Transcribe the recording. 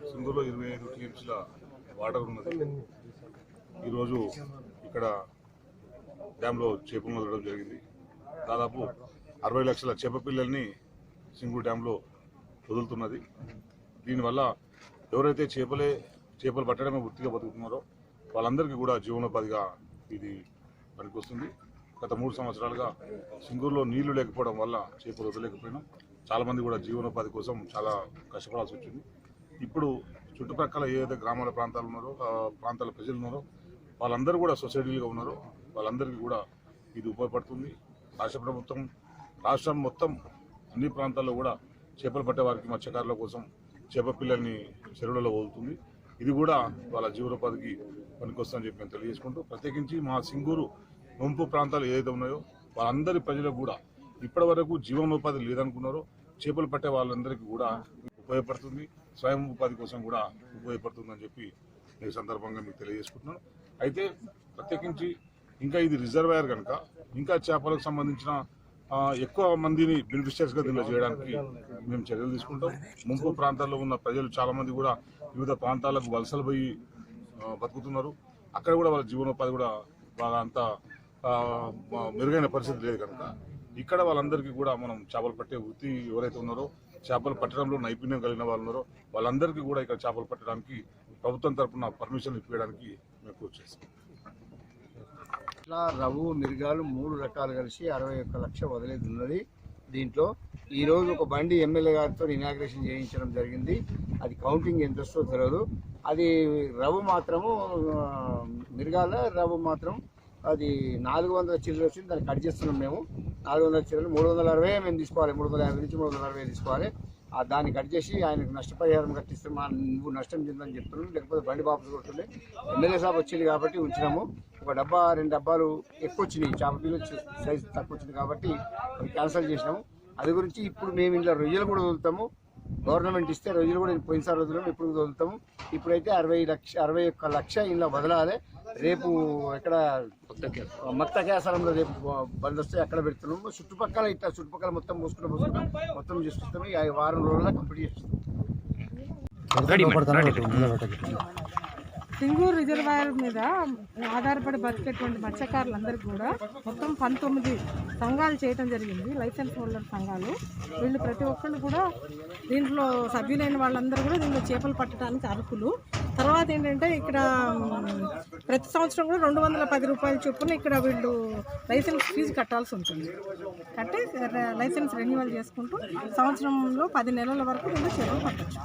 సింగూరులో 25 టీఎంసీల వాటర్ ఉన్నది. ఈరోజు ఇక్కడ డ్యాంలో చేపలు వదలడం జరిగింది. దాదాపు 60 లక్షల చేప పిల్లల్ని సింగూరు డ్యాంలో వదులుతున్నది. దీనివల్ల ఎవరైతే చేపలు పట్టడమే వృత్తిగా బతుకుతున్నారో వాళ్ళందరికీ కూడా జీవనోపాధిగా ఇది పనికొస్తుంది. గత 3 సంవత్సరాలుగా సింగూరులో నీళ్లు లేకపోవడం వల్ల చేపలు వదలలేకపోయినాం. చాలామంది కూడా జీవనోపాధి కోసం చాలా కష్టపడాల్సి వచ్చింది. ఇప్పుడు చుట్టుపక్కల ఏదైతే గ్రామాల ప్రాంతాలు ఉన్నారో ప్రాంతాల ప్రజలు ఉన్నారో వాళ్ళందరూ కూడా సొసైటీలుగా ఉన్నారో వాళ్ళందరికీ కూడా ఇది ఉపయోగపడుతుంది. రాష్ట్ర ప్రభుత్వం రాష్ట్రం మొత్తం అన్ని ప్రాంతాల్లో కూడా చేపలు పట్టే వారికి మత్స్యకారుల కోసం చేప పిల్లల్ని చెరువులలో వదులుతుంది. ఇది కూడా వాళ్ళ జీవనోపాధికి పనికొస్తుందని చెప్పి మేము తెలియజేసుకుంటూ, ప్రత్యేకించి మా సింగూరు ముంపు ప్రాంతాలు ఏదైతే ఉన్నాయో వాళ్ళందరి ప్రజలకు కూడా ఇప్పటి వరకు జీవనోపాధి లేదనుకున్నారో చేపలు పట్టే వాళ్ళందరికీ కూడా ఉపయోగపడుతుంది. స్వయం ఉపాధి కోసం కూడా ఉపయోగపడుతుందని చెప్పి ఈ సందర్భంగా మీకు తెలియజేసుకుంటున్నాను. అయితే ప్రత్యేకించి ఇంకా ఇది రిజర్వాయర్ కనుక ఇంకా చేపలకు సంబంధించిన ఎక్కువ మందిని బెనిఫిషియర్స్గా దీనిలో చేయడానికి మేము చర్యలు తీసుకుంటాం. ముంపు ప్రాంతాల్లో ఉన్న ప్రజలు చాలామంది కూడా వివిధ ప్రాంతాలకు వలసలు పోయి బతుకుతున్నారు. అక్కడ కూడా వాళ్ళ జీవనోపాధి కూడా బాగా అంత మెరుగైన పరిస్థితి లేదు కనుక ఇక్కడ వాళ్ళందరికీ కూడా మనం చేపలు పట్టే వృత్తి ఎవరైతే ఉన్నారో చేపలు పట్టడంలో నైపుణ్యం కలిగిన వాళ్ళు ఉన్నారో వాళ్ళందరికీ కూడా ఇక్కడ చేపలు పట్టడానికి ప్రభుత్వం తరఫున పర్మిషన్ ఇప్పించడానికి మేము కృషి చేస్తాం. ఇట్లా రవ్వు మిరిగాలు 3 రకాలు కలిసి 61 లక్ష వదిలేది ఉన్నది. దీంట్లో ఈరోజు ఒక బండి ఎమ్మెల్యే గారితో ఇనాగ్రేషన్ చేయించడం జరిగింది. అది కౌంటింగ్ ఎంత వస్తుందో తెలియదు. అది రవ్వు మాత్రము మిరిగాల రవ్వు మాత్రం అది 400 చిల్లర వచ్చింది. దాన్ని కట్ చేస్తున్నాం మేము. 400 చిల్లర 360 మేము తీసుకోవాలి. 350 నుంచి 360 తీసుకోవాలి. దాన్ని కట్ చేసి ఆయనకు నష్టపరిహారం కట్టిస్తే నువ్వు నష్టం చెందని చెప్తున్నాను, లేకపోతే బండి వాపసు కొడుతుండే. ఎమ్మెల్యే సాబ్ వచ్చింది కాబట్టి ఉంచినాము. ఒక డబ్బా 2 డబ్బాలు ఎక్కువ వచ్చినాయి, చేప పిల్లలు సైజు తక్కువ వచ్చింది కాబట్టి క్యాన్సిల్ చేసినాము. అది గురించి ఇప్పుడు మేము ఇంట్లో రొయ్యలు కూడా వదులుతాము. గవర్నమెంట్ ఇస్తే రొయ్యలు కూడా పోయినసారి వదిలేము, ఇప్పుడు వదులుతాము. ఇప్పుడైతే 61 లక్ష ఇంట్లో వదలాలి. రేపు ఎక్కడ మత్త కేసరంలో రేపు బంద్ వస్తే అక్కడ పెడుతున్నాము. చుట్టుపక్కల మొత్తం మూసుకుంటూ మొత్తం చేసుకుంటాము. ఈ వారం రోజుల్లో కంప్లీట్ చేస్తాము. సింగూరు రిజర్వాయర్ మీద ఆధారపడి బతికేటువంటి మత్స్యకారులందరికీ కూడా మొత్తం 19 సంఘాలు చేయడం జరిగింది, లైసెన్స్ హోల్డర్ సంఘాలు. వీళ్ళు ప్రతి ఒక్కళ్ళు కూడా దీంట్లో సభ్యులైన వాళ్ళందరూ కూడా దీంట్లో చేపలు పట్టడానికి అర్హులు. తర్వాత ఏంటంటే ఇక్కడ ప్రతి సంవత్సరం కూడా 210 రూపాయల చొప్పున ఇక్కడ వీళ్ళు లైసెన్స్ ఫీజు కట్టాల్సి ఉంటుంది. కట్టి లైసెన్స్ రెన్యువల్ చేసుకుంటూ సంవత్సరంలో 10 నెలల వరకు దీంట్లో చేపలు పట్టచ్చు.